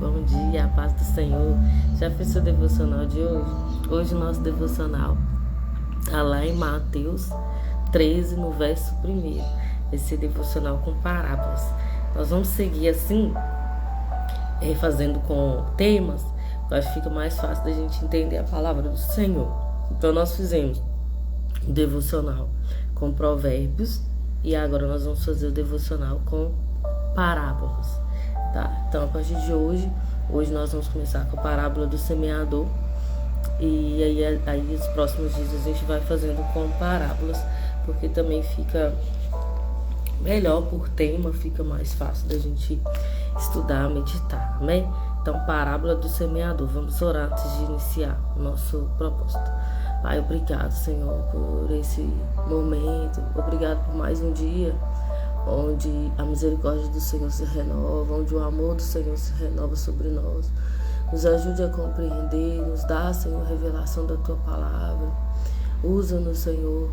bom dia, a paz do Senhor. Já fez seu devocional de hoje? Hoje o nosso devocional está lá em Mateus 13, no verso 1. Esse devocional com parábolas. Nós vamos seguir assim, fazendo com temas, eu acho que fica mais fácil da gente entender a palavra do Senhor. Então nós fizemos o devocional com provérbios e agora nós vamos fazer o devocional com parábolas, tá? Então a partir de hoje nós vamos começar com a parábola do semeador e aí os próximos dias a gente vai fazendo com parábolas, porque também fica melhor por tema, fica mais fácil da gente estudar, meditar, amém? Então, parábola do semeador. Vamos orar antes de iniciar o nosso propósito. Pai, obrigado, Senhor, por esse momento. Obrigado por mais um dia onde a misericórdia do Senhor se renova, onde o amor do Senhor se renova sobre nós. Nos ajude a compreender, nos dá, Senhor, revelação da Tua palavra. Usa-nos, Senhor,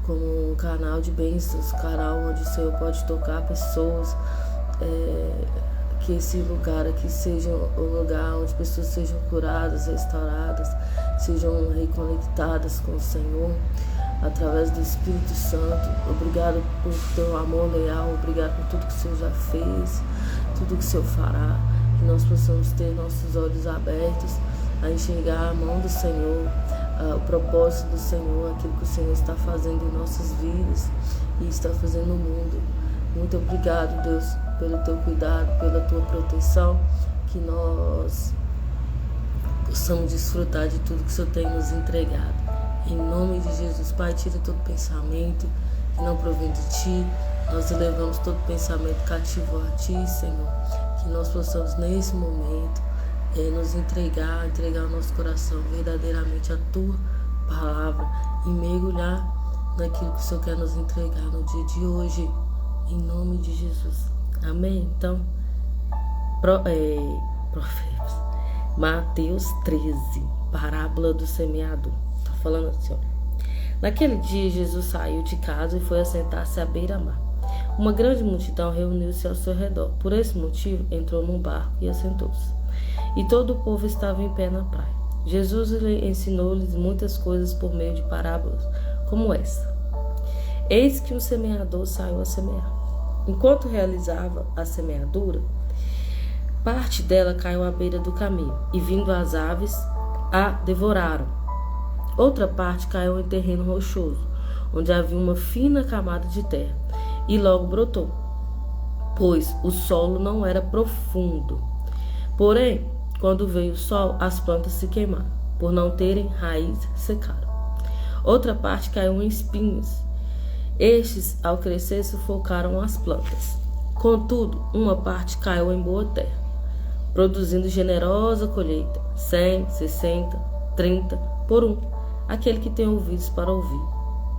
como um canal de bênçãos, canal onde o Senhor pode tocar pessoas, que esse lugar aqui seja um lugar onde pessoas sejam curadas, restauradas, sejam reconectadas com o Senhor, através do Espírito Santo. Obrigado por teu amor leal, obrigado por tudo que o Senhor já fez, tudo que o Senhor fará, que nós possamos ter nossos olhos abertos a enxergar a mão do Senhor, o propósito do Senhor, aquilo que o Senhor está fazendo em nossas vidas e está fazendo no mundo. Muito obrigado, Deus, pelo teu cuidado, pela tua proteção, que nós possamos desfrutar de tudo que o Senhor tem nos entregado. Em nome de Jesus, Pai, tira todo pensamento que não provém de Ti. Nós elevamos todo pensamento cativo a Ti, Senhor. Que nós possamos, nesse momento, nos entregar o nosso coração verdadeiramente à Tua palavra e mergulhar naquilo que o Senhor quer nos entregar no dia de hoje. Em nome de Jesus. Amém? Então, Provérbios. Mateus 13, parábola do semeador. Tá falando assim, ó. Naquele dia, Jesus saiu de casa e foi assentar-se à beira-mar. Uma grande multidão reuniu-se ao seu redor. Por esse motivo, entrou num barco e assentou-se. E todo o povo estava em pé na praia. Jesus ensinou-lhes muitas coisas por meio de parábolas, como essa. Eis que um semeador saiu a semear. Enquanto realizava a semeadura, parte dela caiu à beira do caminho, e vindo as aves, a devoraram. Outra parte caiu em terreno rochoso, onde havia uma fina camada de terra, e logo brotou, pois o solo não era profundo. Porém, quando veio o sol, as plantas se queimaram, por não terem raiz, secaram. Outra parte caiu em espinhos. Estes, ao crescer, sufocaram as plantas. Contudo, uma parte caiu em boa terra, produzindo generosa colheita, 100, 60, 30 por um. Aquele que tem ouvidos para ouvir,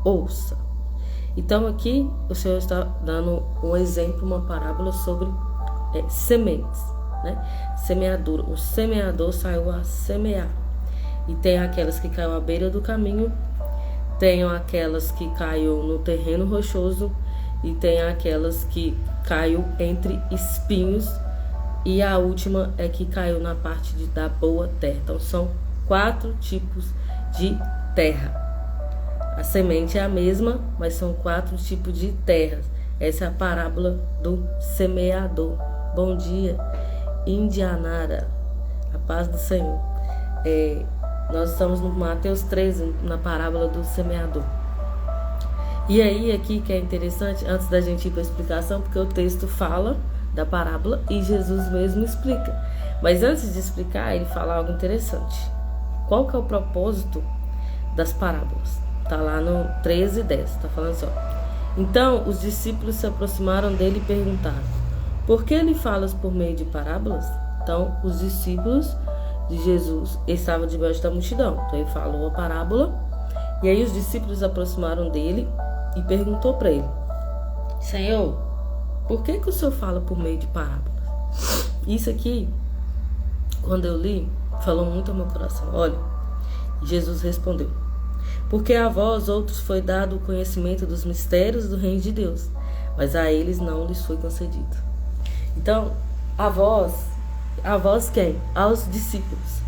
ouça. Então aqui o Senhor está dando um exemplo, uma parábola sobre sementes, né? Semeadura. O semeador saiu a semear. E tem aquelas que caiu à beira do caminho, tem aquelas que caiu no terreno rochoso e tem aquelas que caiu entre espinhos e a última é que caiu na parte da boa terra. Então são 4 tipos de terra. A semente é a mesma, mas são 4 tipos de terras. Essa é a parábola do semeador. Bom dia, Indianara. A paz do Senhor. Nós estamos no Mateus 13, na parábola do semeador. E aí, aqui que é interessante, antes da gente ir para a explicação, porque o texto fala da parábola e Jesus mesmo explica. Mas antes de explicar, ele fala algo interessante. Qual que é o propósito das parábolas? Está lá no 13:10, está falando assim, ó. Então, os discípulos se aproximaram dele e perguntaram: por que ele falas por meio de parábolas? Então, os discípulos de Jesus estavam debaixo da multidão. Então ele falou a parábola e aí os discípulos se aproximaram dele e perguntou para ele: Senhor, por que o Senhor fala por meio de parábolas? Isso aqui, quando eu li, falou muito ao meu coração. Olha, Jesus respondeu: porque a vós outros foi dado o conhecimento dos mistérios do reino de Deus, mas a eles não lhes foi concedido. Então, a vós A vós quem? Aos discípulos,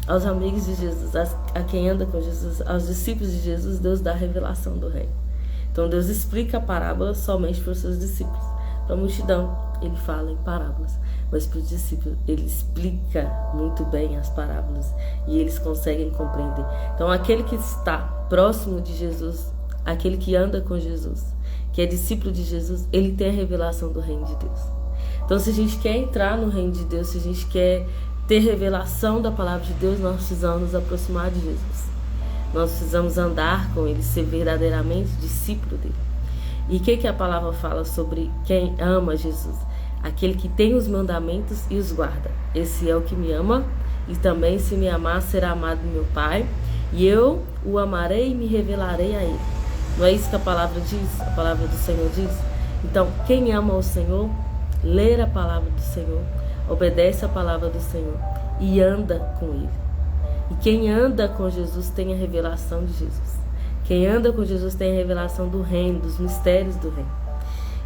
aos amigos de Jesus, a quem anda com Jesus, aos discípulos de Jesus, Deus dá a revelação do reino. Então Deus explica a parábola somente para os seus discípulos. Para a multidão, ele fala em parábolas, mas para os discípulos, ele explica muito bem as parábolas e eles conseguem compreender. Então aquele que está próximo de Jesus, aquele que anda com Jesus, que é discípulo de Jesus, ele tem a revelação do reino de Deus. Então se a gente quer entrar no reino de Deus, se a gente quer ter revelação da palavra de Deus, nós precisamos nos aproximar de Jesus. Nós precisamos andar com ele, ser verdadeiramente discípulo dele. E o que a palavra fala sobre quem ama Jesus? Aquele que tem os mandamentos e os guarda. Esse é o que me ama, e também se me amar, será amado do meu Pai, e eu o amarei e me revelarei a ele. Não é isso que a palavra diz? A palavra do Senhor diz? Então, quem ama o Senhor, lê a palavra do Senhor, obedece a palavra do Senhor e anda com ele. E quem anda com Jesus tem a revelação de Jesus. Quem anda com Jesus tem a revelação do reino, dos mistérios do reino.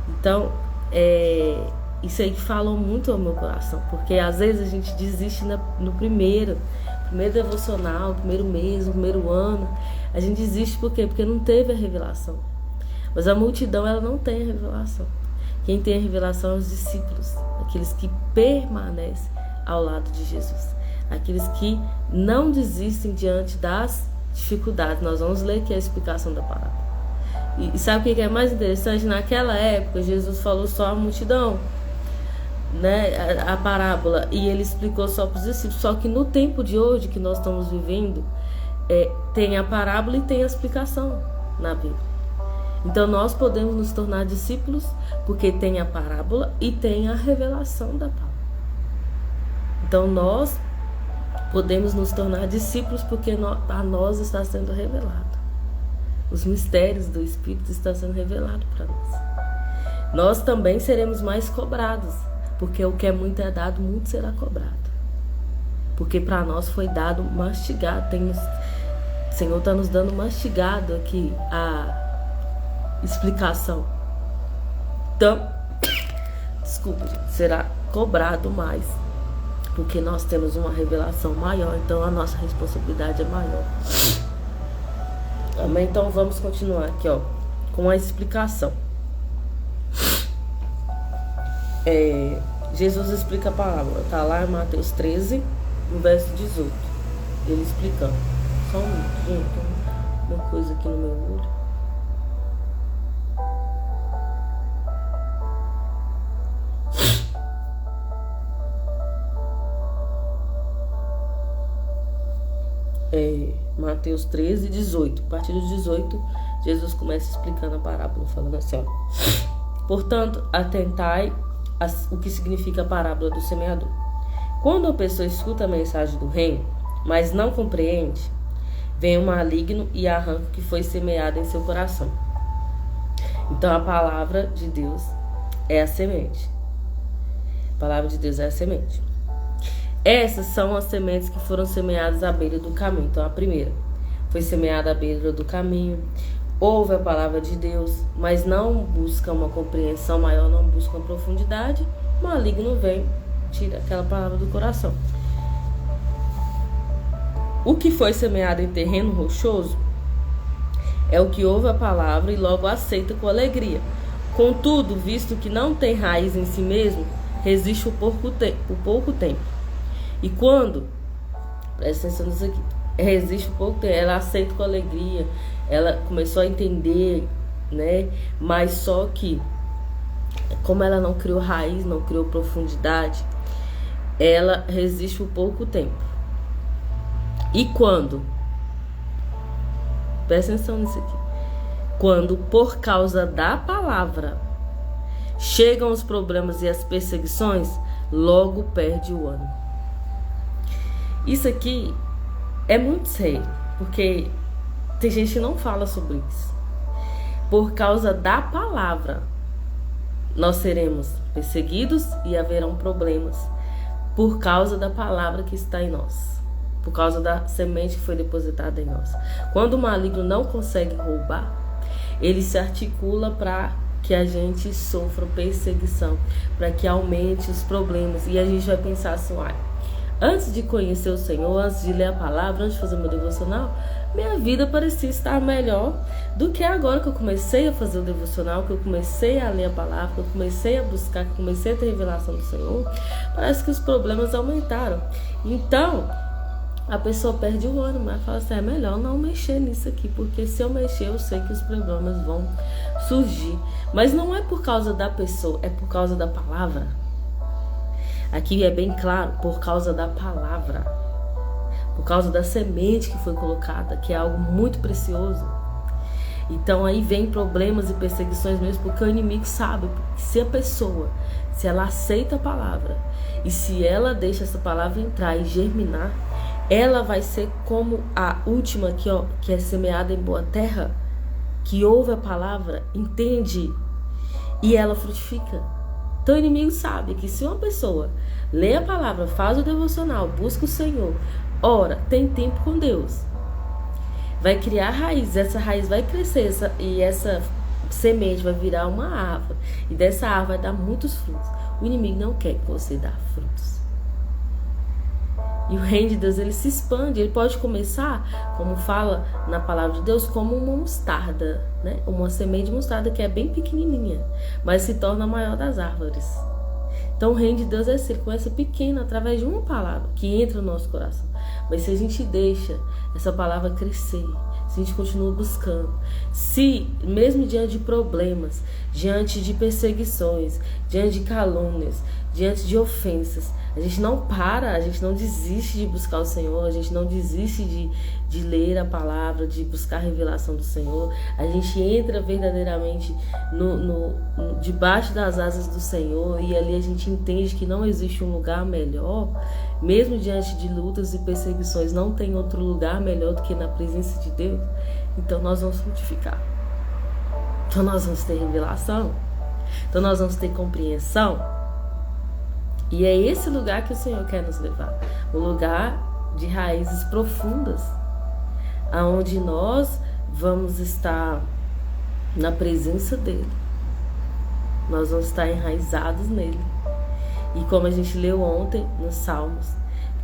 Então, isso aí que falou muito ao meu coração, porque às vezes a gente desiste no primeiro devocional, primeiro mês, primeiro ano. A gente desiste por quê? Porque não teve a revelação. Mas a multidão, ela não tem a revelação. Quem tem a revelação são os discípulos, aqueles que permanecem ao lado de Jesus, aqueles que não desistem diante das dificuldades. Nós vamos ler aqui a explicação da palavra. E sabe o que é mais interessante? Naquela época, Jesus falou só à multidão, né, a parábola, e ele explicou só para os discípulos. Só que no tempo de hoje que nós estamos vivendo, tem a parábola e tem a explicação na Bíblia. Então nós podemos nos tornar discípulos porque tem a parábola e tem a revelação da palavra. Então nós podemos nos tornar discípulos porque a nós está sendo revelado. Os mistérios do Espírito estão sendo revelados para nós. Nós também seremos mais cobrados, porque o que é muito é dado, muito será cobrado. Porque para nós foi dado mastigado. O Senhor está nos dando mastigado aqui a explicação. Então, desculpa, será cobrado mais, porque nós temos uma revelação maior, então a nossa responsabilidade é maior. Amém? Então vamos continuar aqui, com a explicação. Jesus explica a palavra, tá lá em Mateus 13, no verso 18. Ele explicando. Só um minuto, gente, tem uma coisa aqui no meu olho. Mateus 13, 18. A partir do 18, Jesus começa explicando a parábola, falando assim, portanto, atentai o que significa a parábola do semeador. Quando a pessoa escuta a mensagem do reino, mas não compreende, vem o maligno e arranca o que foi semeado em seu coração. Então a palavra de Deus é a semente. A palavra de Deus é a semente. Essas são as sementes que foram semeadas à beira do caminho. Então a primeira foi semeada à beira do caminho, ouve a palavra de Deus, mas não busca uma compreensão maior, não busca uma profundidade. O maligno vem, tira aquela palavra do coração. O que foi semeado em terreno rochoso é o que ouve a palavra e logo aceita com alegria. Contudo, visto que não tem raiz em si mesmo, resiste por pouco tempo. E quando, presta atenção nisso aqui, resiste por pouco tempo, ela aceita com alegria, ela começou a entender, né? Mas só que, como ela não criou raiz, não criou profundidade, ela resiste por pouco tempo. E quando, presta atenção nisso aqui, quando por causa da palavra chegam os problemas e as perseguições, logo perde o ânimo. Isso aqui é muito sério, porque tem gente que não fala sobre isso. Por causa da palavra, nós seremos perseguidos e haverão problemas. Por causa da palavra que está em nós. Por causa da semente que foi depositada em nós. Quando o maligno não consegue roubar, ele se articula para que a gente sofra perseguição, para que aumente os problemas. E a gente vai pensar assim, antes de conhecer o Senhor, antes de ler a palavra, antes de fazer meu devocional, minha vida parecia estar melhor do que agora que eu comecei a fazer o devocional, que eu comecei a ler a palavra, que eu comecei a buscar, que eu comecei a ter revelação do Senhor. Parece que os problemas aumentaram. Então, a pessoa perde o ânimo, mas fala assim, é melhor não mexer nisso aqui, porque se eu mexer, eu sei que os problemas vão surgir. Mas não é por causa da pessoa, é por causa da palavra. Aqui é bem claro, por causa da palavra, por causa da semente que foi colocada, que é algo muito precioso. Então aí vem problemas e perseguições mesmo, porque o inimigo sabe que se a pessoa, se ela aceita a palavra, e se ela deixa essa palavra entrar e germinar, ela vai ser como a última que é semeada em boa terra, que ouve a palavra, entende, e ela frutifica. Então o inimigo sabe que se uma pessoa lê a palavra, faz o devocional, busca o Senhor, ora, tem tempo com Deus, vai criar raiz, essa raiz vai crescer e essa semente vai virar uma árvore, e dessa árvore vai dar muitos frutos. O inimigo não quer que você dê frutos. E o reino de Deus, ele se expande, ele pode começar, como fala na palavra de Deus, como uma mostarda, né? Uma semente de mostarda que é bem pequenininha, mas se torna a maior das árvores. Então o reino de Deus é assim, ele começa pequeno através de uma palavra que entra no nosso coração. Mas se a gente deixa essa palavra crescer, se a gente continua buscando, se mesmo diante de problemas, diante de perseguições, diante de calúnias, diante de ofensas, a gente não para, a gente não desiste de buscar o Senhor, a gente não desiste de ler a palavra, de buscar a revelação do Senhor. A gente entra verdadeiramente debaixo das asas do Senhor, e ali a gente entende que não existe um lugar melhor. Mesmo diante de lutas e perseguições, não tem outro lugar melhor do que na presença de Deus. Então nós vamos frutificar. Então nós vamos ter revelação. Então nós vamos ter compreensão. E é esse lugar que o Senhor quer nos levar. Um lugar de raízes profundas, aonde nós vamos estar na presença dEle. Nós vamos estar enraizados nele. E como a gente leu ontem nos Salmos,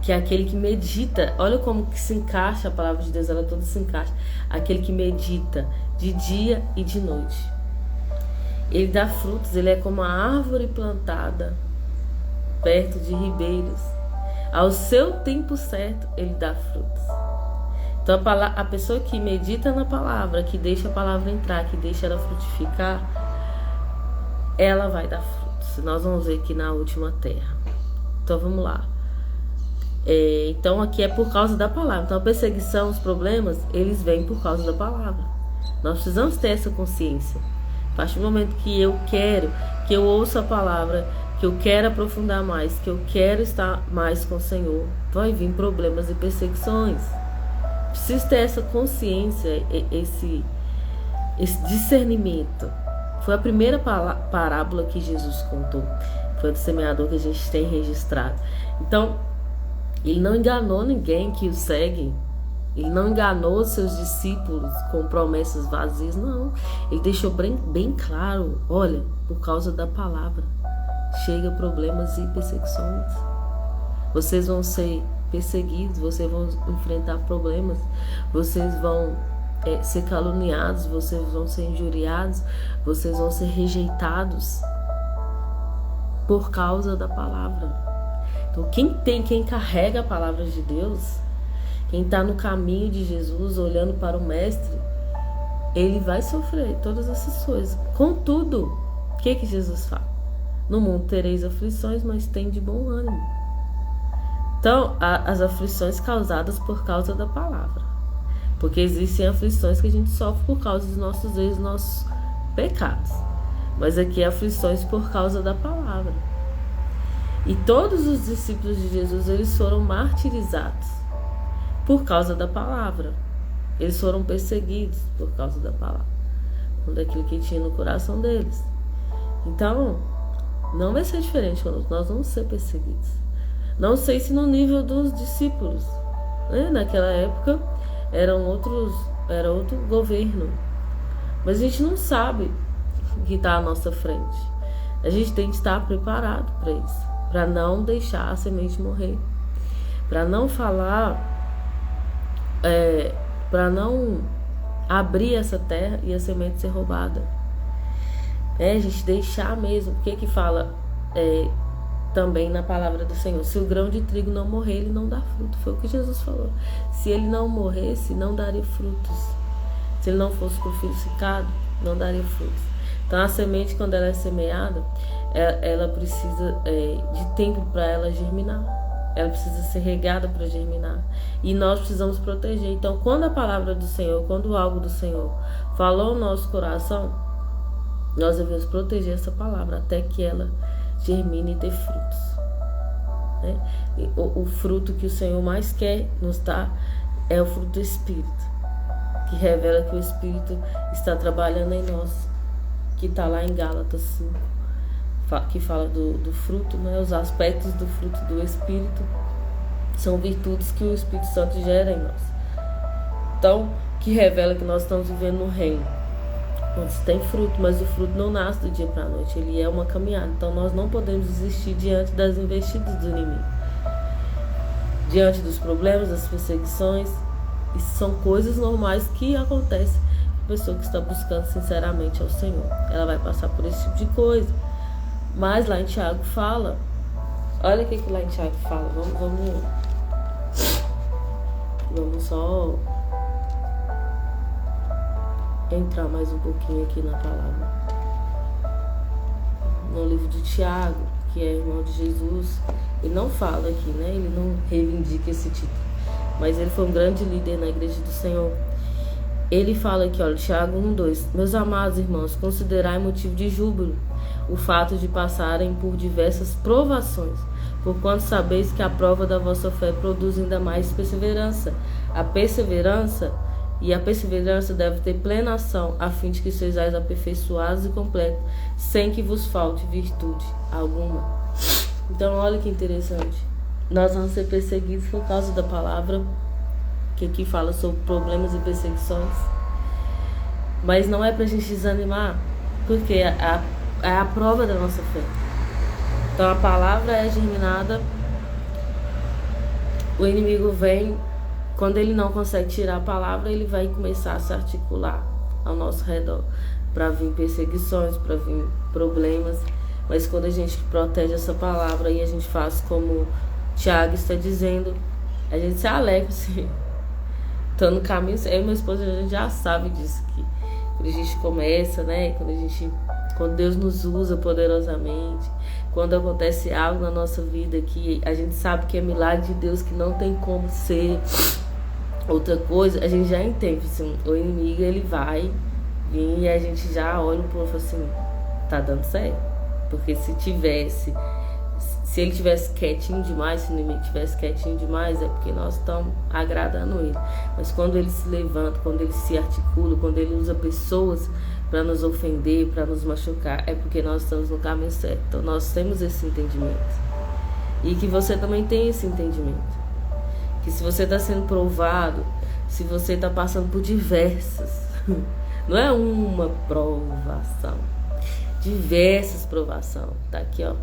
que é aquele que medita, olha como que se encaixa a palavra de Deus, ela toda se encaixa. Aquele que medita de dia e de noite. Ele dá frutos, ele é como a árvore plantada perto de ribeiros. Ao seu tempo certo, ele dá frutos. Então a pessoa que medita na palavra, que deixa a palavra entrar, que deixa ela frutificar, ela vai dar frutos. Nós vamos ver aqui na última terra. Então vamos lá. Então aqui é por causa da palavra. Então a perseguição, os problemas, eles vêm por causa da palavra. Nós precisamos ter essa consciência. A partir do momento que eu quero, que eu ouço a palavra, que eu quero aprofundar mais, que eu quero estar mais com o Senhor, vai vir problemas e perseguições. Preciso ter essa consciência, esse discernimento. Foi a primeira parábola que Jesus contou. Foi do semeador que a gente tem registrado. Então, ele não enganou ninguém que o segue. Ele não enganou seus discípulos com promessas vazias, não. Ele deixou bem claro, olha, por causa da palavra, chega problemas e perseguições. Vocês vão ser perseguidos, vocês vão enfrentar problemas, vocês vão ser caluniados, vocês vão ser injuriados, vocês vão ser rejeitados por causa da palavra. Então quem carrega a palavra de Deus, quem está no caminho de Jesus, olhando para o Mestre, ele vai sofrer todas essas coisas. Contudo, o que Jesus fala? No mundo tereis aflições, mas tem de bom ânimo. Então, as aflições causadas por causa da palavra. Porque existem aflições que a gente sofre por causa dos nossos erros, dos nossos pecados. Mas aqui é aflições por causa da palavra. E todos os discípulos de Jesus, eles foram martirizados por causa da palavra. Eles foram perseguidos por causa da palavra, por daquilo que tinha no coração deles. Então, não vai ser diferente conosco, nós vamos ser perseguidos. Não sei se no nível dos discípulos, né? Naquela época era outro governo, mas a gente não sabe que está à nossa frente. A gente tem que estar preparado para isso, para não deixar a semente morrer, para não falar, para não abrir essa terra e a semente ser roubada. A gente deixar mesmo, porque que fala também na palavra do Senhor, se o grão de trigo não morrer, ele não dá fruto. Foi o que Jesus falou. Se ele não morresse, não daria frutos. Se ele não fosse crucificado, não daria frutos. Então a semente, quando ela é semeada, ela precisa de tempo para ela germinar. Ela precisa ser regada para germinar. E nós precisamos proteger. Então, quando a palavra do Senhor, quando algo do Senhor falou no nosso coração, nós devemos proteger essa palavra até que ela germine e dê frutos. Né? O fruto que o Senhor mais quer nos dar é o fruto do Espírito, que revela que o Espírito está trabalhando em nós, que está lá em Gálatas 5, que fala do fruto, né? Os aspectos do fruto do Espírito são virtudes que o Espírito Santo gera em nós. Então, que revela que nós estamos vivendo no reino, onde tem fruto, mas o fruto não nasce do dia para a noite, ele é uma caminhada. Então nós não podemos desistir diante das investidas do inimigo, diante dos problemas, das perseguições. Isso são coisas normais que acontecem com a pessoa que está buscando sinceramente ao Senhor. Ela vai passar por esse tipo de coisa. Mas lá em Tiago fala, olha o que lá em Tiago fala. Vamos só entrar mais um pouquinho aqui na palavra. No livro de Tiago, que é irmão de Jesus, ele não fala aqui, né? Ele não reivindica esse título, mas ele foi um grande líder na igreja do Senhor. Ele fala aqui, olha, Tiago 1:2: Meus amados irmãos, considerai motivo de júbilo o fato de passarem por diversas provações, porquanto sabeis que a prova da vossa fé produz ainda mais perseverança. A perseverança deve ter plena ação, a fim de que sejais aperfeiçoados e completos, sem que vos falte virtude alguma. Então, olha que interessante. Nós vamos ser perseguidos por causa da palavra, que aqui fala sobre problemas e perseguições. Mas não é pra gente desanimar, porque é a prova da nossa fé. Então, a palavra é germinada, o inimigo vem. Quando ele não consegue tirar a palavra, ele vai começar a se articular ao nosso redor para vir perseguições, para vir problemas. Mas quando a gente protege essa palavra e a gente faz como Tiago está dizendo, a gente se alegra, assim, tá no caminho. Eu e minha esposa, a gente já sabe disso, que quando a gente começa, né, quando Deus nos usa poderosamente, quando acontece algo na nossa vida que a gente sabe que é milagre de Deus, que não tem como ser outra coisa, a gente já entende, assim, o inimigo ele vai vir e a gente já olha um pouco assim, tá dando certo, porque se ele tivesse quietinho demais, se o inimigo tivesse quietinho demais, é porque nós estamos agradando ele. Mas quando ele se levanta, quando ele se articula, quando ele usa pessoas para nos ofender, para nos machucar, é porque nós estamos no caminho certo. Então nós temos esse entendimento, e que você também tem esse entendimento, que se você está sendo provado, se você está passando por diversas, não é uma provação, diversas provações, tá aqui, ó,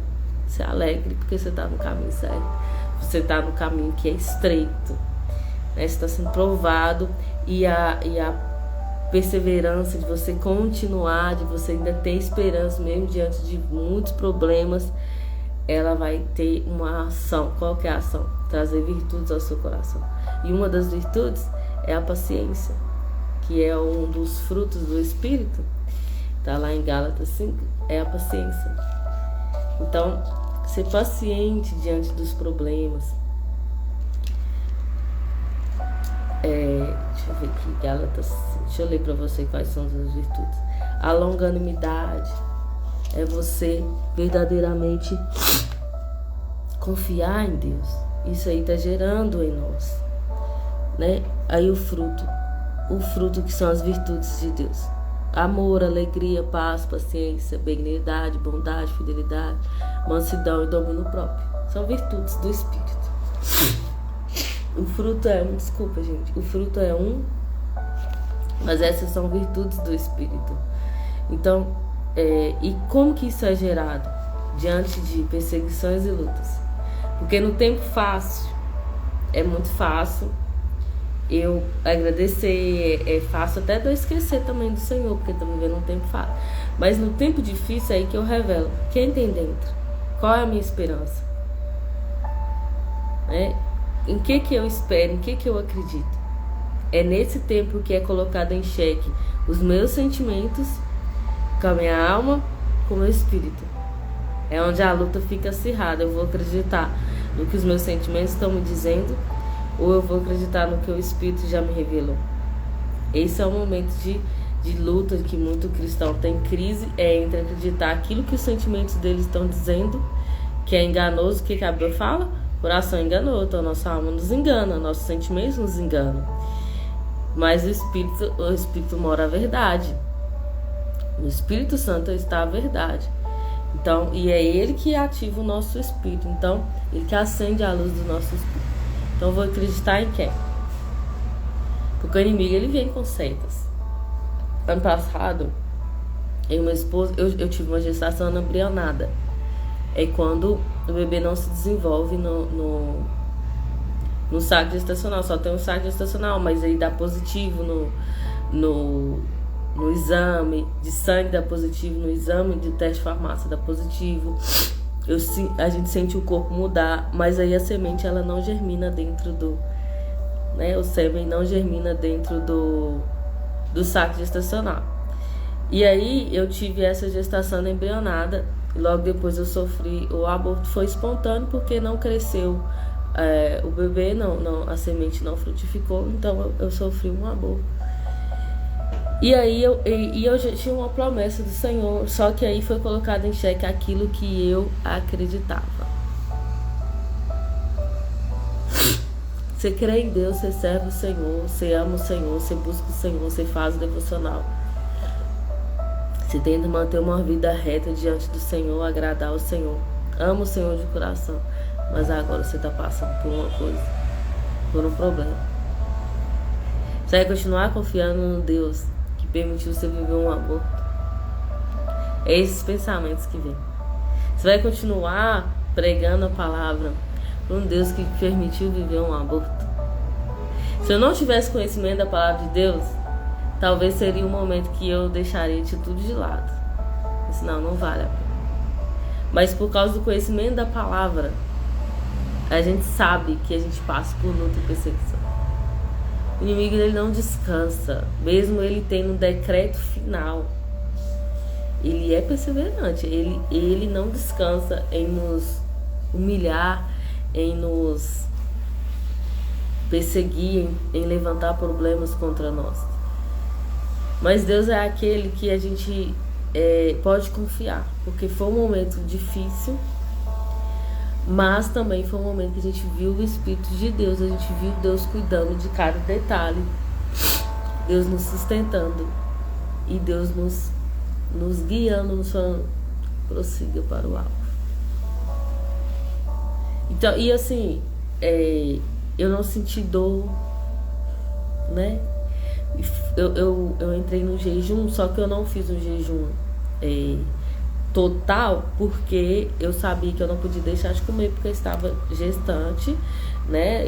se alegre porque você está no caminho certo, você está no caminho que é estreito, né? Você está sendo provado, e a perseverança de você continuar, de você ainda ter esperança mesmo diante de muitos problemas, ela vai ter uma ação. Qual que é a ação? Trazer virtudes ao seu coração. E uma das virtudes é a paciência, que é um dos frutos do Espírito. Está lá em Gálatas 5, é a paciência. Então, ser paciente diante dos problemas. Deixa eu ver aqui, Gálatas, deixa eu ler para você quais são as virtudes. A longanimidade é você verdadeiramente confiar em Deus. Isso aí está gerando em nós, né? Aí o fruto que são as virtudes de Deus: amor, alegria, paz, paciência, benignidade, bondade, fidelidade, mansidão e domínio próprio. São virtudes do Espírito. O fruto mas essas são virtudes do Espírito. Então, E como que isso é gerado diante de perseguições e lutas? Porque no tempo fácil, é muito fácil eu agradecer, é fácil até de eu esquecer também do Senhor, porque estamos vivendo um tempo fácil. Mas no tempo difícil é aí que eu revelo quem tem dentro, qual é a minha esperança, em que eu espero, em que eu acredito. É nesse tempo que é colocado em xeque os meus sentimentos, com a minha alma, com o meu espírito. É onde a luta fica acirrada. Eu vou acreditar no que os meus sentimentos estão me dizendo, ou eu vou acreditar no que o Espírito já me revelou. Esse é o momento de luta que muito cristão tem crise, é entre acreditar aquilo que os sentimentos deles estão dizendo, que é enganoso. O que a Bíblia fala? O coração enganou, então nossa alma nos engana, nossos sentimentos nos enganam. Mas o Espírito mora a verdade. No Espírito Santo está a verdade. Então, e é Ele que ativa o nosso espírito. Então, Ele que acende a luz do nosso espírito. Então eu vou acreditar em quem? Porque o inimigo, ele vem com seitas. Ano passado, eu tive uma gestação embrionada. É quando o bebê não se desenvolve no saco gestacional. Só tem um saco gestacional, mas aí dá positivo no exame de sangue, dá positivo no exame de teste de farmácia, dá positivo. A gente sente o corpo mudar, mas aí a semente ela não germina dentro o sêmen não germina dentro do saco gestacional. E aí eu tive essa gestação embrionada, e logo depois eu sofri, o aborto foi espontâneo porque não cresceu, o bebê, a semente não frutificou, então eu sofri um aborto. E aí eu já tinha uma promessa do Senhor, só que aí foi colocado em xeque aquilo que eu acreditava. Você crê em Deus, você serve o Senhor, você ama o Senhor, você busca o Senhor, você faz o devocional. Você tenta manter uma vida reta diante do Senhor, agradar o Senhor. Ama o Senhor de coração, mas agora você está passando por uma coisa, por um problema. Você vai continuar confiando no Deus permitiu você viver um aborto? É esses pensamentos que vêm. Você vai continuar pregando a palavra para um Deus que permitiu viver um aborto? Se eu não tivesse conhecimento da palavra de Deus, talvez seria um momento que eu deixaria isso tudo de lado. Senão não vale a pena. Mas por causa do conhecimento da palavra, a gente sabe que a gente passa por luta e perseguição. O inimigo ele não descansa, mesmo ele tendo um decreto final. Ele é perseverante, ele não descansa em nos humilhar, em nos perseguir, em levantar problemas contra nós. Mas Deus é aquele que a gente pode confiar, porque foi um momento difícil, mas também foi um momento que a gente viu o Espírito de Deus, a gente viu Deus cuidando de cada detalhe, Deus nos sustentando e Deus nos guiando, nos falando, prossiga para o alvo. Então, e assim, eu não senti dor, né? Eu entrei no jejum, só que eu não fiz um jejum total, porque eu sabia que eu não podia deixar de comer porque eu estava gestante, né?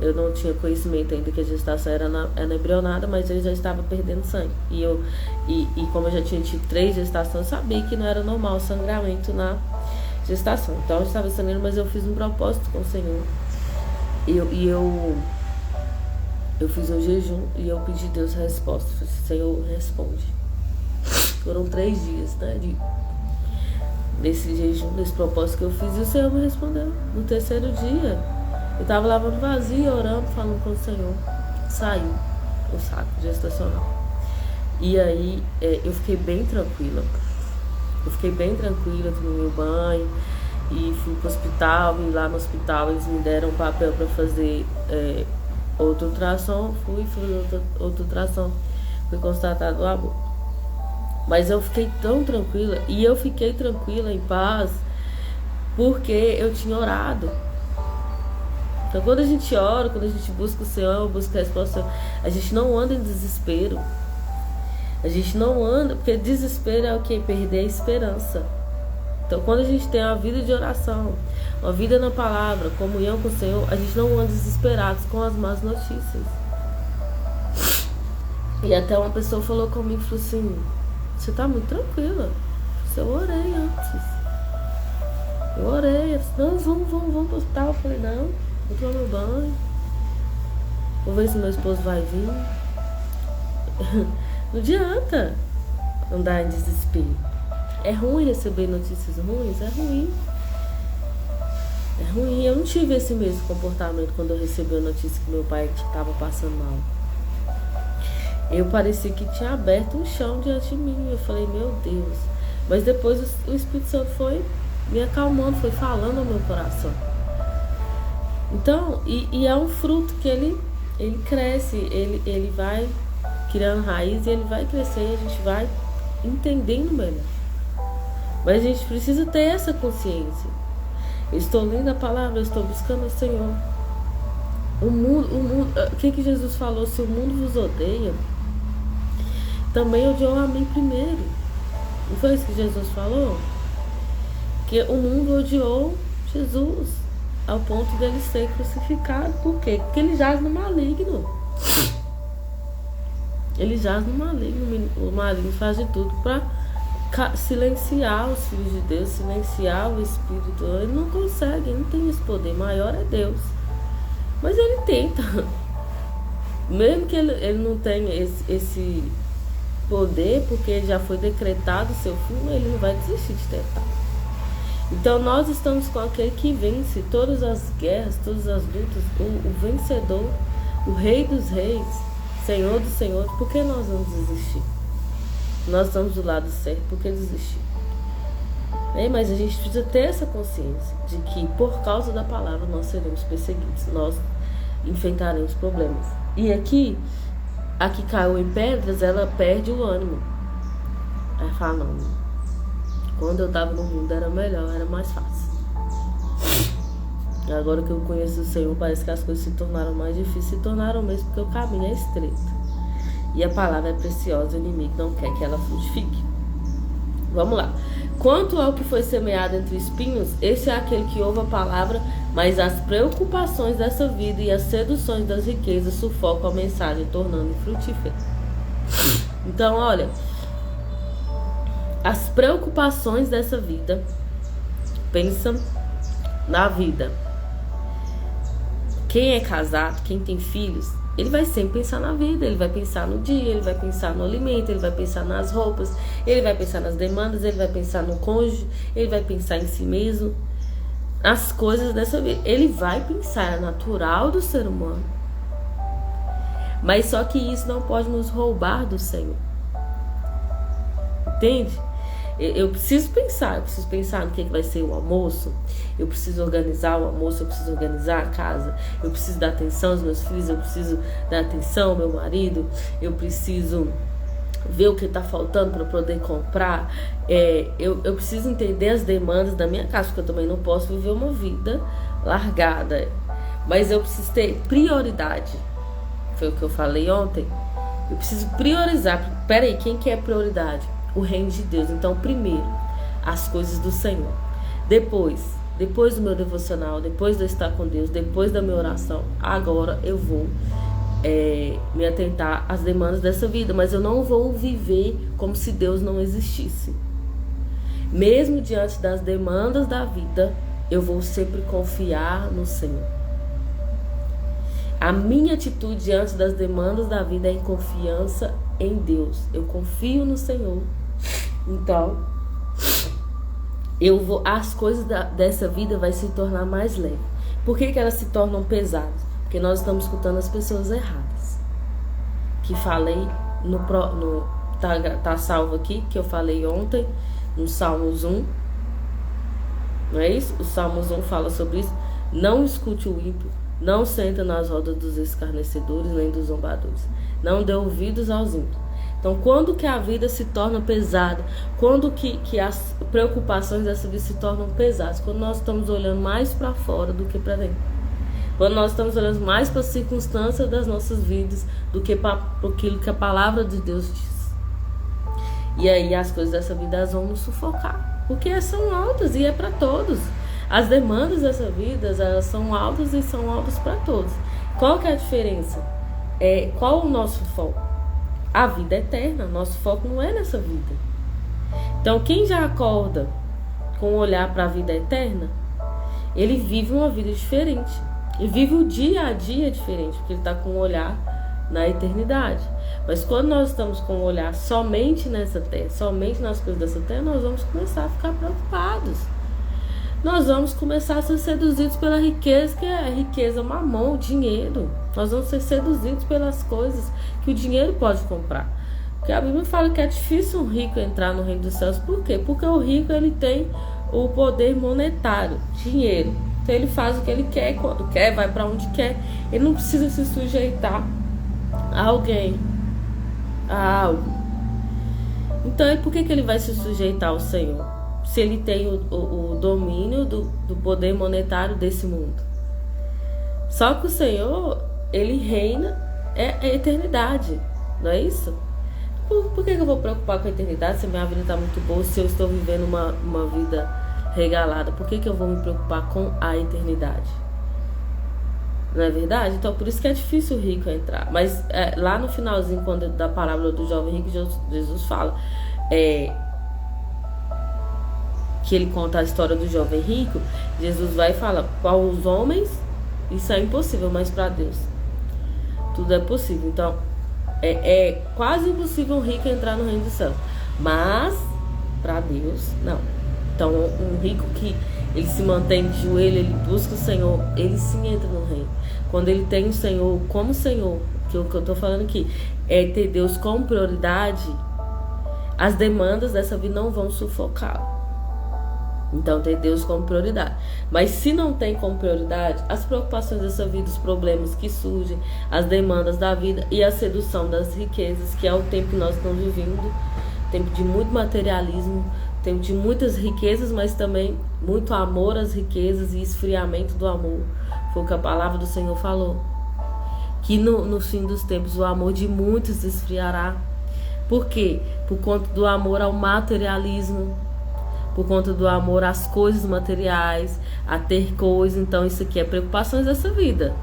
Eu não tinha conhecimento ainda que a gestação era embrionada, mas eu já estava perdendo sangue. E como eu já tinha tido 3 gestações, eu sabia que não era normal o sangramento na gestação. Então eu estava sangrando, mas eu fiz um propósito com o Senhor. Eu fiz um jejum e eu pedi a Deus a resposta. Eu falei, Senhor, responde. Foram 3 dias, né? Desse jejum, desse propósito que eu fiz, e o Senhor me respondeu. No 3º dia, eu estava lavando vasilha, orando, falando com o Senhor. Saiu o saco gestacional. E aí, eu fiquei bem tranquila. Tomei meu banho e fui pro hospital. E lá no hospital eles me deram um papel para fazer outra ultrassom. Fui outra ultrassom. Fui constatado o aborto. Mas eu fiquei tão tranquila, e eu fiquei tranquila, em paz, porque eu tinha orado. Então quando a gente ora, quando a gente busca o Senhor, busca a resposta, a gente não anda em desespero. A gente não anda, porque desespero é o que? Perder a esperança. Então, quando a gente tem uma vida de oração, uma vida na palavra, comunhão com o Senhor, a gente não anda desesperado com as más notícias. E até uma pessoa falou comigo, falou assim, você tá muito tranquila. Eu orei antes. Eu orei. Eu disse, não, vamos pro hospital. Eu falei, não, vou tomar meu banho. Vou ver se meu esposo vai vir. Não adianta andar em desespero. É ruim receber notícias ruins? É ruim. É ruim. Eu não tive esse mesmo comportamento quando eu recebi a notícia que meu pai estava passando mal. Eu parecia que tinha aberto um chão diante de mim. Eu falei, meu Deus. Mas depois o Espírito Santo foi me acalmando, foi falando ao meu coração. Então, e é um fruto que ele cresce, ele vai criando raiz e ele vai crescer e a gente vai entendendo melhor. Mas a gente precisa ter essa consciência. Eu estou lendo a palavra, eu estou buscando o Senhor. O que Jesus falou? Se o mundo vos odeia, também odiou a mim primeiro. Não foi isso que Jesus falou? Que o mundo odiou Jesus ao ponto dele ser crucificado. Por quê? Porque ele jaz no maligno. Ele jaz no maligno. O maligno faz de tudo para silenciar os filhos de Deus, silenciar o Espírito. Ele não consegue, ele não tem esse poder. Maior é Deus. Mas ele tenta. Mesmo que ele não tenha esse poder, porque já foi decretado o seu fim, ele não vai desistir de tentar. Então nós estamos com aquele que vence todas as guerras, todas as lutas, o vencedor, o Rei dos Reis, Senhor dos Senhores. Por que nós vamos desistir? Nós estamos do lado certo, por que desistir? Mas a gente precisa ter essa consciência de que por causa da palavra nós seremos perseguidos, nós enfrentaremos problemas. E aqui, a que caiu em pedras, ela perde o ânimo. Aí fala, não, quando eu estava no mundo era melhor, era mais fácil. Agora que eu conheço o Senhor, parece que as coisas se tornaram mais difíceis. Se tornaram mesmo, porque o caminho é estreito. E a palavra é preciosa, o inimigo não quer que ela frutifique. Vamos lá. Quanto ao que foi semeado entre espinhos, esse é aquele que ouve a palavra, mas as preocupações dessa vida e as seduções das riquezas sufocam a mensagem, tornando infrutífera. Então, olha, as preocupações dessa vida, pensa na vida. Quem é casado, quem tem filhos, ele vai sempre pensar na vida, ele vai pensar no dia, ele vai pensar no alimento, ele vai pensar nas roupas, ele vai pensar nas demandas, ele vai pensar no cônjuge, ele vai pensar em si mesmo, as coisas dessa vida. Ele vai pensar, é natural do ser humano. Mas só que isso não pode nos roubar do Senhor. Entende? Eu preciso pensar no que vai ser o almoço, eu preciso organizar o almoço, eu preciso organizar a casa, eu preciso dar atenção aos meus filhos, eu preciso dar atenção ao meu marido, eu preciso ver o que está faltando para poder comprar, eu preciso entender as demandas da minha casa, porque eu também não posso viver uma vida largada, mas eu preciso ter prioridade. Foi o que eu falei ontem. Eu preciso priorizar. Peraí, quem que é prioridade? O reino de Deus. Então, primeiro, as coisas do Senhor. Depois do meu devocional, depois de eu estar com Deus, depois da minha oração, agora eu vou me atentar às demandas dessa vida. Mas eu não vou viver como se Deus não existisse. Mesmo diante das demandas da vida, eu vou sempre confiar no Senhor. A minha atitude diante das demandas da vida é em confiança em Deus. Eu confio no Senhor. Então, as coisas dessa vida vai se tornar mais leves. Por que elas se tornam pesadas? Porque nós estamos escutando as pessoas erradas. Que falei tá salvo aqui, que eu falei ontem, no Salmos 1. Não é isso? O Salmos 1 fala sobre isso. Não escute o ímpio. Não senta nas rodas dos escarnecedores, nem dos zombadores. Não dê ouvidos aos ímpios. Então, quando que a vida se torna pesada? Quando que as preocupações dessa vida se tornam pesadas? Quando nós estamos olhando mais para fora do que para dentro. Quando nós estamos olhando mais para as circunstâncias das nossas vidas do que para aquilo que a palavra de Deus diz. E aí as coisas dessa vida elas vão nos sufocar, porque são altas e é para todos. As demandas dessa vida elas são altas e são altas para todos. Qual que é a diferença? Qual o nosso foco? A vida eterna. Nosso foco não é nessa vida. Então quem já acorda com o olhar para a vida eterna, ele vive uma vida diferente. E vive o dia a dia diferente, porque ele está com o olhar na eternidade. Mas quando nós estamos com o olhar somente nessa terra, somente nas coisas dessa terra, nós vamos começar a ficar preocupados. Nós vamos começar a ser seduzidos pela riqueza, que é a riqueza mamão, o dinheiro. Nós vamos ser seduzidos pelas coisas que o dinheiro pode comprar. Porque a Bíblia fala que é difícil um rico entrar no reino dos céus. Por quê? Porque o rico ele tem o poder monetário, dinheiro. Então ele faz o que ele quer, quando quer, vai para onde quer. Ele não precisa se sujeitar a alguém, a algo. Então por que ele vai se sujeitar ao Senhor? Se ele tem o domínio do poder monetário desse mundo. Só que o Senhor, ele reina a eternidade, não é isso? Por que eu vou preocupar com a eternidade se a minha vida está muito boa, se eu estou vivendo uma vida regalada? Por que eu vou me preocupar com a eternidade? Não é verdade? Então por isso que é difícil o rico entrar. Mas lá no finalzinho, quando da parábola do jovem rico, Jesus fala que ele conta a história do jovem rico. Jesus vai e fala: para os homens isso é impossível, mas para Deus tudo é possível. Então é quase impossível um rico entrar no reino do céu, mas para Deus não. Então um rico que ele se mantém de joelho, ele busca o Senhor, ele sim entra no reino. Quando ele tem o Senhor como Senhor, que o que eu estou falando aqui é ter Deus como prioridade, as demandas dessa vida não vão sufocá-lo. Então ter Deus como prioridade. Mas se não tem como prioridade, as preocupações dessa vida, os problemas que surgem, as demandas da vida e a sedução das riquezas, que é o tempo que nós estamos vivendo, tempo de muito materialismo, tempo de muitas riquezas, mas também muito amor às riquezas e esfriamento do amor. Foi o que a palavra do Senhor falou, que no fim dos tempos o amor de muitos esfriará. Por quê? Por conta do amor ao materialismo, por conta do amor às coisas materiais, a ter coisas. Então isso aqui é preocupações dessa vida.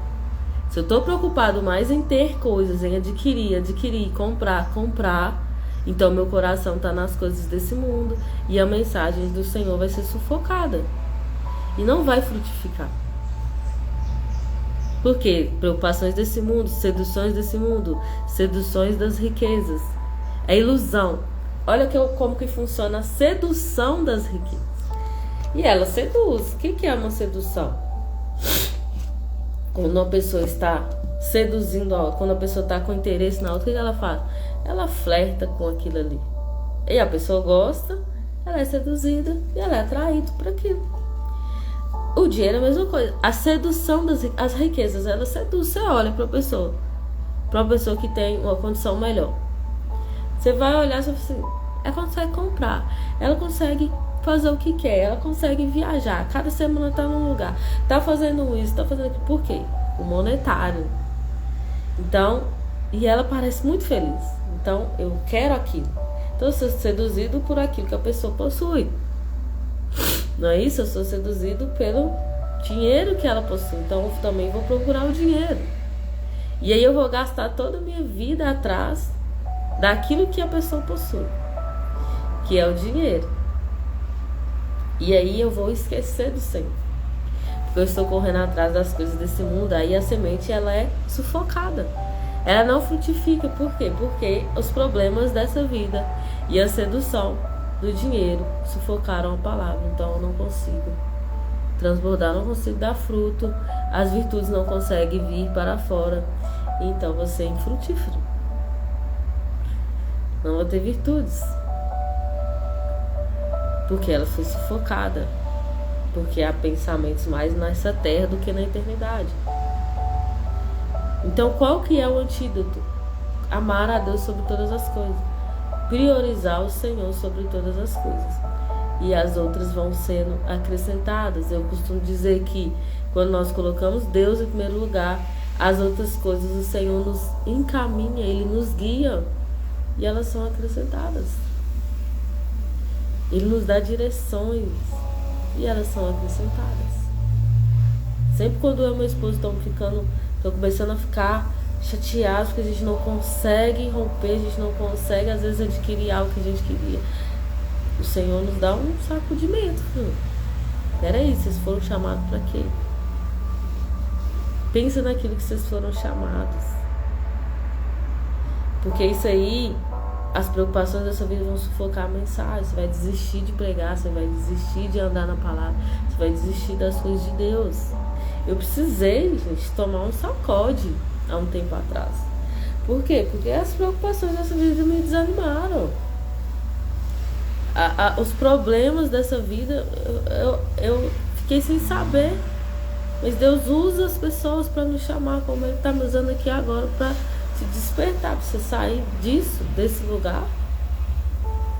Se eu estou preocupado mais em ter coisas, em adquirir, comprar, então meu coração está nas coisas desse mundo e a mensagem do Senhor vai ser sufocada e não vai frutificar. Por quê? Preocupações desse mundo, seduções desse mundo, seduções das riquezas. É ilusão. Olha como que funciona a sedução das riquezas. E ela seduz. O que é uma sedução? Quando uma pessoa está seduzindo a outra, quando a pessoa está com interesse na outra, o que ela faz? Ela flerta com aquilo ali. E a pessoa gosta, ela é seduzida e ela é atraída por aquilo. O dinheiro é a mesma coisa. A sedução das riquezas, ela seduz. Você olha para uma pessoa que tem uma condição melhor. Você vai olhar e fala assim: ela consegue comprar, ela consegue fazer o que quer, ela consegue viajar, cada semana tá num lugar, tá fazendo isso, tá fazendo aquilo. Por quê? O monetário. Então, e ela parece muito feliz. Então, eu quero aquilo. Então, eu sou seduzido por aquilo que a pessoa possui. Não é isso? Eu sou seduzido pelo dinheiro que ela possui. Então, eu também vou procurar o dinheiro. E aí eu vou gastar toda a minha vida atrás daquilo que a pessoa possui, que é o dinheiro. E aí eu vou esquecer do Senhor, porque eu estou correndo atrás das coisas desse mundo. Aí a semente ela é sufocada, ela não frutifica. Por quê? Porque os problemas dessa vida e a sedução do dinheiro sufocaram a palavra. Então eu não consigo transbordar, não consigo dar fruto, as virtudes não conseguem vir para fora. Então você é infrutífero, não vou ter virtudes, porque ela foi sufocada, porque há pensamentos mais nessa terra do que na eternidade. Então qual que é o antídoto? Amar a Deus sobre todas as coisas, priorizar o Senhor sobre todas as coisas, e as outras vão sendo acrescentadas. Eu costumo dizer que quando nós colocamos Deus em primeiro lugar, as outras coisas o Senhor nos encaminha, Ele nos guia, e elas são acrescentadas. Ele nos dá direções e elas são acrescentadas. Sempre quando eu e meu esposo estão começando a ficar chateados porque a gente não consegue romper, a gente não consegue às vezes adquirir algo que a gente queria, o Senhor nos dá um sacudimento. Peraí, vocês foram chamados para quê? Pensa naquilo que vocês foram chamados. Porque isso aí, as preocupações dessa vida vão sufocar a mensagem. Você vai desistir de pregar, você vai desistir de andar na palavra, você vai desistir das coisas de Deus. Eu precisei, gente, tomar um sacode há um tempo atrás. Por quê? Porque as preocupações dessa vida me desanimaram. Os problemas dessa vida, eu fiquei sem saber. Mas Deus usa as pessoas para nos chamar, como Ele está me usando aqui agora, para te despertar, para você sair desse lugar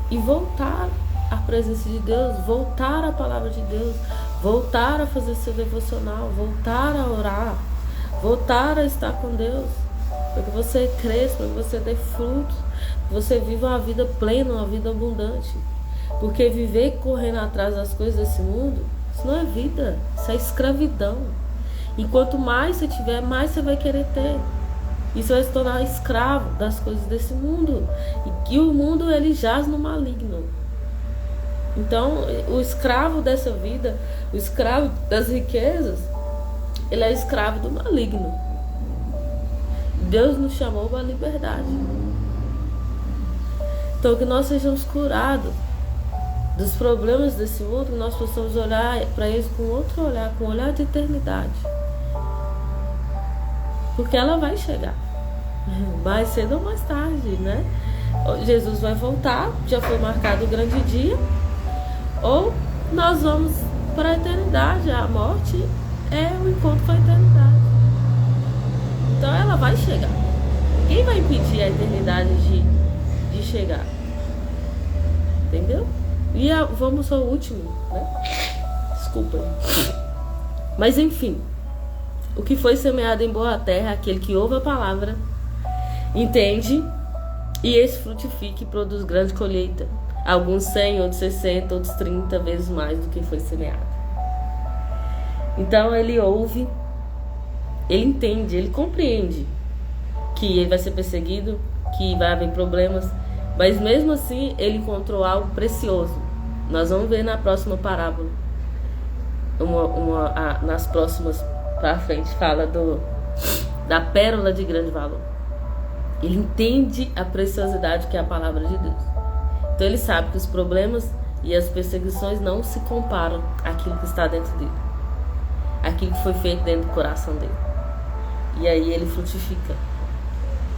e voltar à presença de Deus, voltar à palavra de Deus, voltar a fazer seu devocional, voltar a orar, voltar a estar com Deus, para que você cresça, para que você dê frutos, que você viva uma vida plena, uma vida abundante. Porque viver correndo atrás das coisas desse mundo, isso não é vida, isso é escravidão. E quanto mais você tiver, mais você vai querer ter. E você vai se tornar escravo das coisas desse mundo. E que o mundo, ele jaz no maligno. Então, o escravo dessa vida, o escravo das riquezas, ele é escravo do maligno. Deus nos chamou para a liberdade. Então, que nós sejamos curados dos problemas desse mundo, que nós possamos olhar para eles com outro olhar, com um olhar de eternidade. Porque ela vai chegar, mais cedo ou mais tarde, né? Jesus vai voltar, já foi marcado o grande dia, ou nós vamos para a eternidade. A morte é o encontro com a eternidade. Então ela vai chegar. Ninguém vai impedir a eternidade de chegar. Entendeu? E vamos ao último, né? Desculpa. Mas enfim, o que foi semeado em boa terra, aquele que ouve a palavra, entende, e esse frutifica e produz grande colheita. Alguns 100, outros 60, outros 30 vezes mais do que foi semeado. Então ele ouve, ele entende, ele compreende que ele vai ser perseguido, que vai haver problemas, mas mesmo assim ele encontrou algo precioso. Nós vamos ver na próxima parábola, nas próximas para frente, fala da pérola de grande valor. Ele entende a preciosidade que é a palavra de Deus. Então ele sabe que os problemas e as perseguições não se comparam àquilo que está dentro dele, aquilo que foi feito dentro do coração dele. E aí ele frutifica.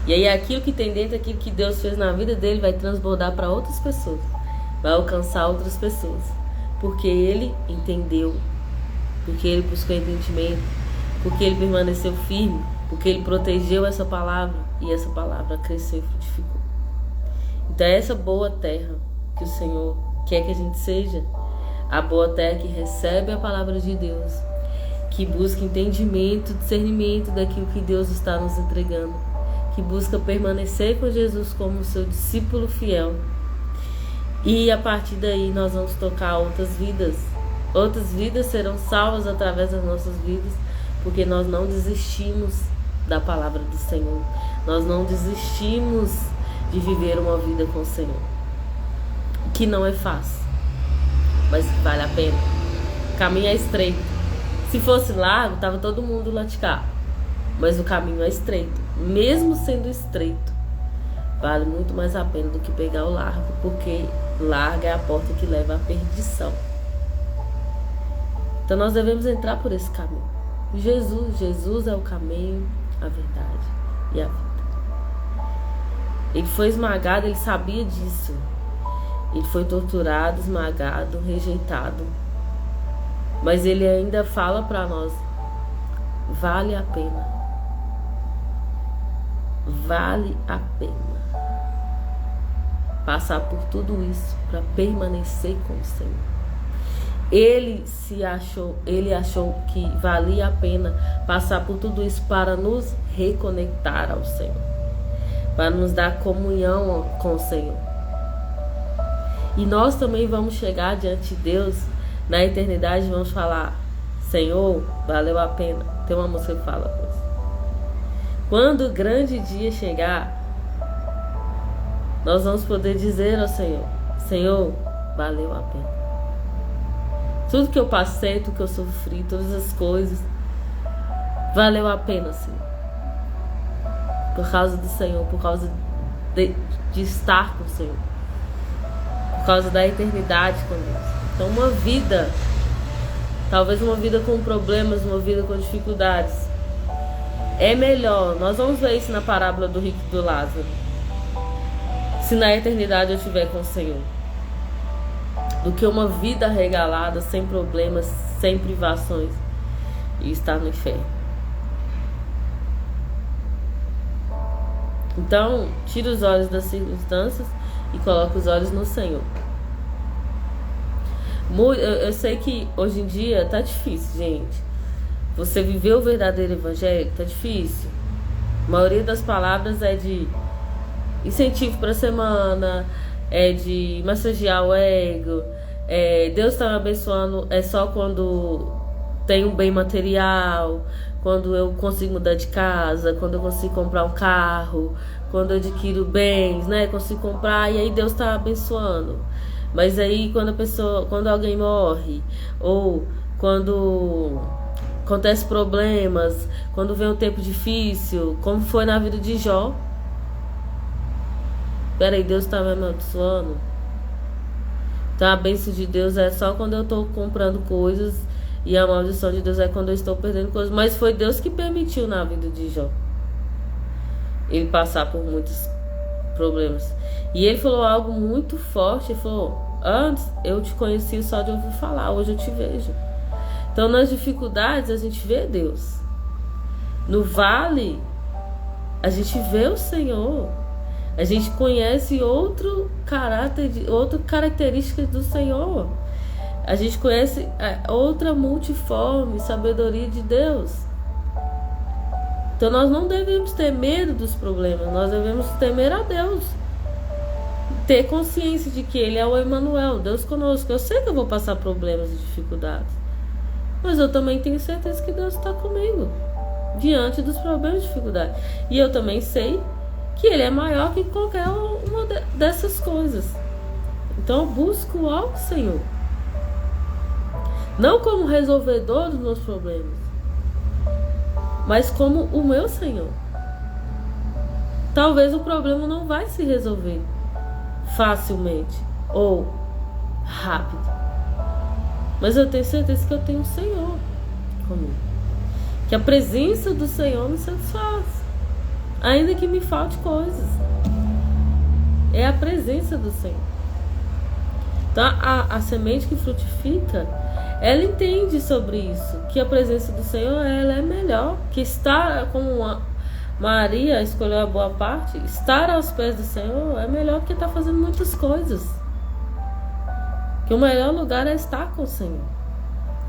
E aí aquilo que tem dentro, aquilo que Deus fez na vida dele, vai transbordar para outras pessoas, vai alcançar outras pessoas, porque ele entendeu, porque ele buscou entendimento, porque ele permaneceu firme, porque ele protegeu essa palavra, e essa palavra cresceu e frutificou. Então é essa boa terra que o Senhor quer que a gente seja, a boa terra que recebe a palavra de Deus, que busca entendimento, discernimento daquilo que Deus está nos entregando, que busca permanecer com Jesus como seu discípulo fiel. E a partir daí nós vamos tocar outras vidas serão salvas através das nossas vidas, porque nós não desistimos da palavra do Senhor, nós não desistimos de viver uma vida com o Senhor, que não é fácil, mas vale a pena. O caminho é estreito. Se fosse largo, tava todo mundo lá de cá, mas o caminho é estreito. Mesmo sendo estreito, vale muito mais a pena do que pegar o largo, porque larga é a porta que leva à perdição. Então nós devemos entrar por esse caminho. Jesus é o caminho, a verdade e a vida. Ele foi esmagado, ele sabia disso. Ele foi torturado, esmagado, rejeitado. Mas ele ainda fala para nós: vale a pena. Vale a pena passar por tudo isso para permanecer com o Senhor. Ele achou que valia a pena passar por tudo isso para nos reconectar ao Senhor, para nos dar comunhão com o Senhor. E nós também vamos chegar diante de Deus na eternidade e vamos falar: Senhor, valeu a pena. Tem uma música que fala isso. Quando o grande dia chegar, nós vamos poder dizer ao Senhor: Senhor, valeu a pena. Tudo que eu passei, tudo que eu sofri, todas as coisas, valeu a pena, Senhor. Por causa do Senhor, por causa de estar com o Senhor, por causa da eternidade com Deus. Então uma vida, talvez uma vida com problemas, uma vida com dificuldades, é melhor, nós vamos ver isso na parábola do rico e do Lázaro, se na eternidade eu estiver com o Senhor, do que uma vida regalada, sem problemas, sem privações, e estar no inferno. Então, tira os olhos das circunstâncias e coloca os olhos no Senhor. Eu sei que hoje em dia tá difícil, gente. Você viver o verdadeiro evangelho tá difícil. A maioria das palavras é de incentivo para a semana, é de massagear o ego. Deus está me abençoando é só quando tem um bem material, quando eu consigo mudar de casa, quando eu consigo comprar um carro, quando eu adquiro bens, né? Consigo comprar e aí Deus está abençoando. Mas aí quando alguém morre, ou quando acontece problemas, quando vem um tempo difícil, como foi na vida de Jó. Peraí, Deus está me abençoando? Então a bênção de Deus é só quando eu estou comprando coisas, e a maldição de Deus é quando eu estou perdendo coisas. Mas foi Deus que permitiu na vida de Jó ele passar por muitos problemas. E ele falou algo muito forte. Ele falou: antes eu te conhecia só de ouvir falar, hoje eu te vejo. Então nas dificuldades a gente vê Deus. No vale a gente vê o Senhor. A gente conhece outro caráter, outra característica do Senhor. A gente conhece outra multiforme sabedoria de Deus. Então nós não devemos ter medo dos problemas, nós devemos temer a Deus. Ter consciência de que Ele é o Emmanuel, Deus conosco. Eu sei que eu vou passar problemas e dificuldades, mas eu também tenho certeza que Deus está comigo diante dos problemas e dificuldades. E eu também sei que Ele é maior que qualquer uma dessas coisas. Então eu busco ao Senhor, não como resolvedor dos meus problemas, mas como o meu Senhor. Talvez o problema não vai se resolver facilmente ou rápido, mas eu tenho certeza que eu tenho um Senhor comigo, que a presença do Senhor me satisfaz, ainda que me falte coisas. É a presença do Senhor. Então a semente que frutifica, ela entende sobre isso, que a presença do Senhor ela é melhor, que estar, como Maria escolheu a boa parte, estar aos pés do Senhor é melhor que estar fazendo muitas coisas. Que o melhor lugar é estar com o Senhor.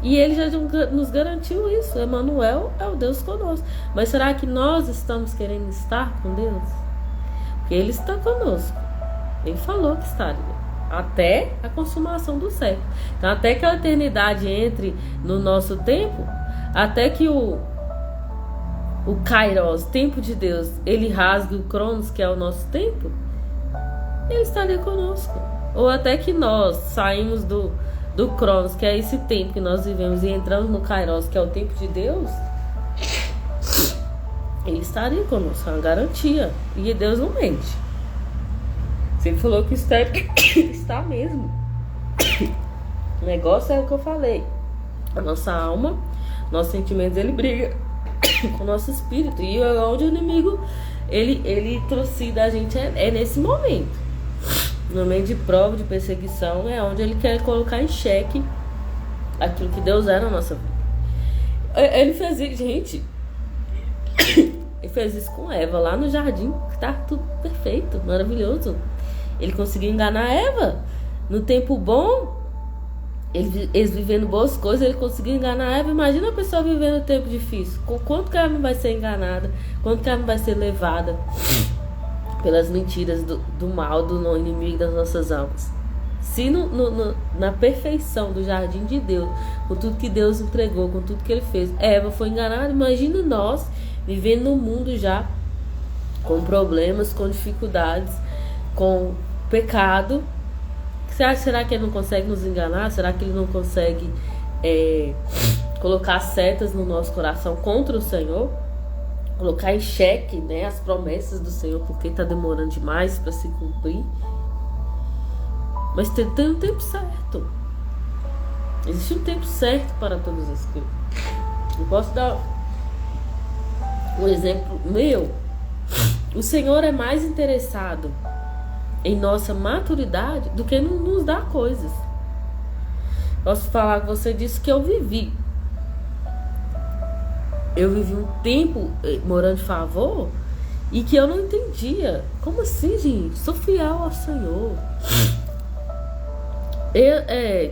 E Ele já nos garantiu isso. Emmanuel é o Deus conosco. Mas será que nós estamos querendo estar com Deus? Porque Ele está conosco. Ele falou que estaria até a consumação do século. Então até que a eternidade entre no nosso tempo, até que o Kairos, tempo de Deus, ele rasgue o Cronos, que é o nosso tempo, Ele estaria conosco. Ou até que nós saímos do Cronos, que é esse tempo que nós vivemos, e entramos no Kairos, que é o tempo de Deus, Ele estaria conosco, é uma garantia. E Deus não mente. Se Ele falou que está, está mesmo. O negócio é o que eu falei. A nossa alma, nossos sentimentos, ele briga com o nosso espírito. E onde o inimigo ele trucida a gente é nesse momento. No momento de prova, de perseguição, é onde ele quer colocar em xeque aquilo que Deus é na nossa vida. Ele fez isso, gente. Ele fez isso com Eva lá no jardim, que tá tudo perfeito, maravilhoso. Ele conseguiu enganar Eva no tempo bom. Eles vivendo boas coisas, ele conseguiu enganar Eva. Imagina a pessoa vivendo um tempo difícil. Quanto que ela não vai ser enganada? Quanto que ela não vai ser levada pelas mentiras do mal, do inimigo das nossas almas? Se na perfeição do jardim de Deus, com tudo que Deus entregou, com tudo que ele fez, Eva foi enganada, imagina nós vivendo no mundo já com problemas, com dificuldades, com pecado. Será que ele não consegue nos enganar? Será que ele não consegue colocar setas no nosso coração contra o Senhor? Colocar em xeque, né, as promessas do Senhor, porque está demorando demais para se cumprir? Mas tem um tempo certo. Existe um tempo certo para todas as coisas. Eu posso dar um exemplo meu. O Senhor é mais interessado em nossa maturidade do que nos dar coisas. Posso falar com você disso que eu vivi. Eu vivi um tempo morando de favor e que eu não entendia. Como assim, gente? Sou fiel ao Senhor.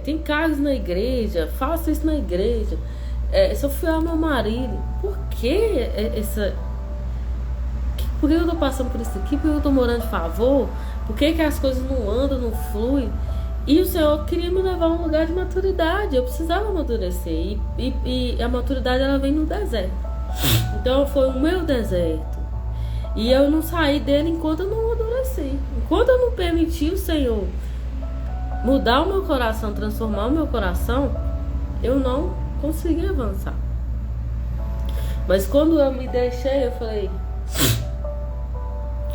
Tem cargos na igreja, faço isso na igreja, sou fiel ao meu marido. Por que Por que eu tô passando por isso aqui? Por que eu tô morando de favor? Por que as coisas não andam, não fluem? E o Senhor queria me levar a um lugar de maturidade. Eu precisava amadurecer. E a maturidade, ela vem no deserto. Então foi o meu deserto. E eu não saí dele enquanto eu não amadureci. Enquanto eu não permiti o Senhor mudar o meu coração, transformar o meu coração, eu não consegui avançar. Mas quando eu me deixei, eu falei,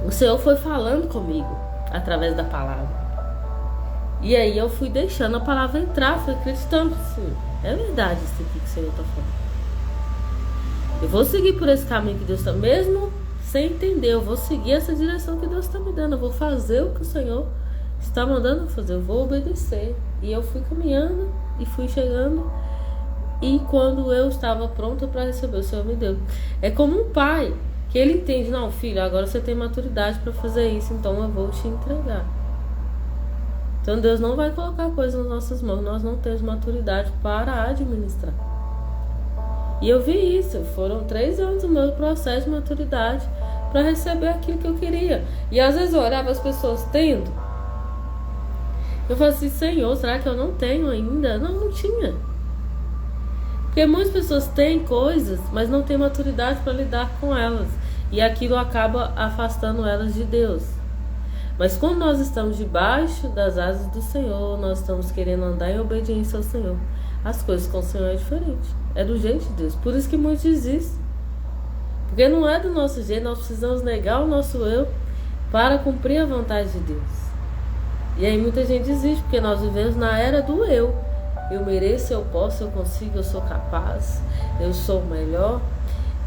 o Senhor foi falando comigo através da palavra. E aí eu fui deixando a palavra entrar, fui acreditando, sim, é verdade isso aqui que o Senhor está falando. Eu vou seguir por esse caminho que Deus está, mesmo sem entender, eu vou seguir essa direção que Deus está me dando, eu vou fazer o que o Senhor está mandando fazer, eu vou obedecer. E eu fui caminhando e fui chegando. E quando eu estava pronta para receber, o Senhor me deu. É como um pai que ele entende, não, filho, agora você tem maturidade para fazer isso, então eu vou te entregar. Então Deus não vai colocar coisas nas nossas mãos, nós não temos maturidade para administrar. E eu vi isso, foram 3 anos do meu processo de maturidade para receber aquilo que eu queria. E às vezes eu olhava as pessoas tendo, eu falei assim, Senhor, será que eu não tenho ainda? Não tinha. Porque muitas pessoas têm coisas, mas não têm maturidade para lidar com elas. E aquilo acaba afastando elas de Deus. Mas quando nós estamos debaixo das asas do Senhor, nós estamos querendo andar em obediência ao Senhor, as coisas com o Senhor é diferente. É do jeito de Deus. Por isso que muitos desistem. Porque não é do nosso jeito, nós precisamos negar o nosso eu para cumprir a vontade de Deus. E aí muita gente desiste, porque nós vivemos na era do eu. Eu mereço, eu posso, eu consigo, eu sou capaz, eu sou o melhor.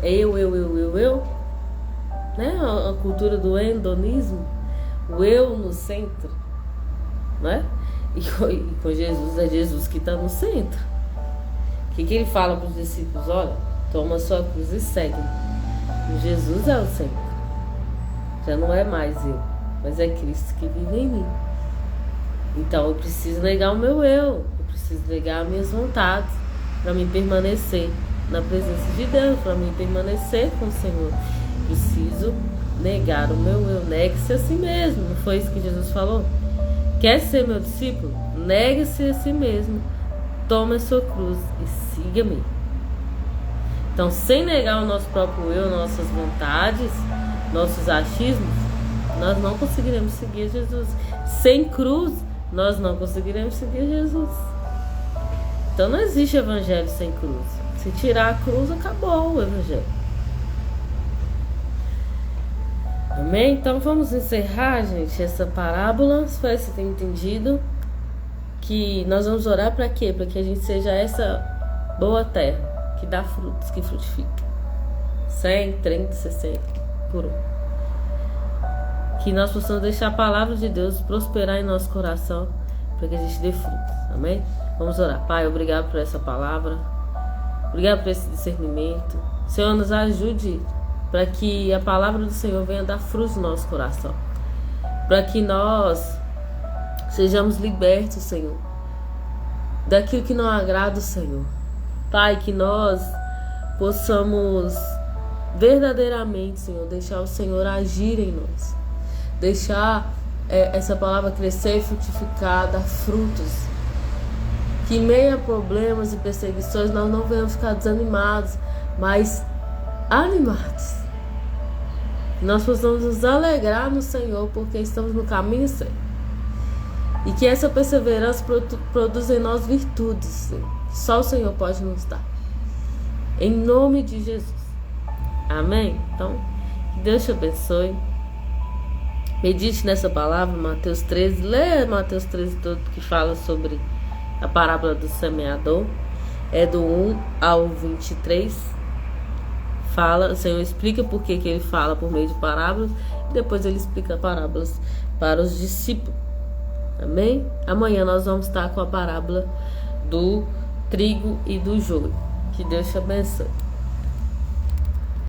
É eu. Né? A cultura do hedonismo, o eu no centro. Né? E com Jesus, é Jesus que está no centro. O que ele fala para os discípulos? Olha, toma sua cruz e segue. E Jesus é o centro. Já não é mais eu, mas é Cristo que vive em mim. Então eu preciso negar o meu eu preciso negar as minhas vontades para me permanecer na presença de Deus, para me permanecer com o Senhor. Preciso negar o meu eu, negue-se a si mesmo, não foi isso que Jesus falou? Quer ser meu discípulo? Negue-se a si mesmo, tome a sua cruz e siga-me. Então, sem negar o nosso próprio eu, nossas vontades, nossos achismos, nós não conseguiremos seguir Jesus. Sem cruz, nós não conseguiremos seguir Jesus. Então não existe evangelho sem cruz. Se tirar a cruz, acabou o evangelho. Amém? Então vamos encerrar, gente, essa parábola. Espero que você tenha entendido. Que nós vamos orar para quê? Para que a gente seja essa boa terra que dá frutos, que frutifica. 100, 30, 60 por 1. Que nós possamos deixar a palavra de Deus prosperar em nosso coração, para que a gente dê frutos. Amém? Vamos orar. Pai, obrigado por essa palavra. Obrigado por esse discernimento. Senhor, nos ajude para que a palavra do Senhor venha dar frutos no nosso coração. Para que nós sejamos libertos, Senhor, daquilo que não agrada o Senhor. Pai, que nós possamos verdadeiramente, Senhor, deixar o Senhor agir em nós. Deixar essa palavra crescer e frutificar, dar frutos. Que em meio a problemas e perseguições nós não venhamos ficar desanimados, mas animados. Nós possamos nos alegrar no Senhor porque estamos no caminho certo. E que essa perseverança produza em nós virtudes, que só o Senhor pode nos dar. Em nome de Jesus. Amém? Então, que Deus te abençoe. Medite nessa palavra, Mateus 13. Lê Mateus 13 todo, que fala sobre a parábola do semeador. É do 1 ao 23. Fala, o Senhor explica por que ele fala por meio de parábolas. E depois ele explica parábolas para os discípulos. Amém? Amanhã nós vamos estar com a parábola do trigo e do joio. Que Deus te abençoe.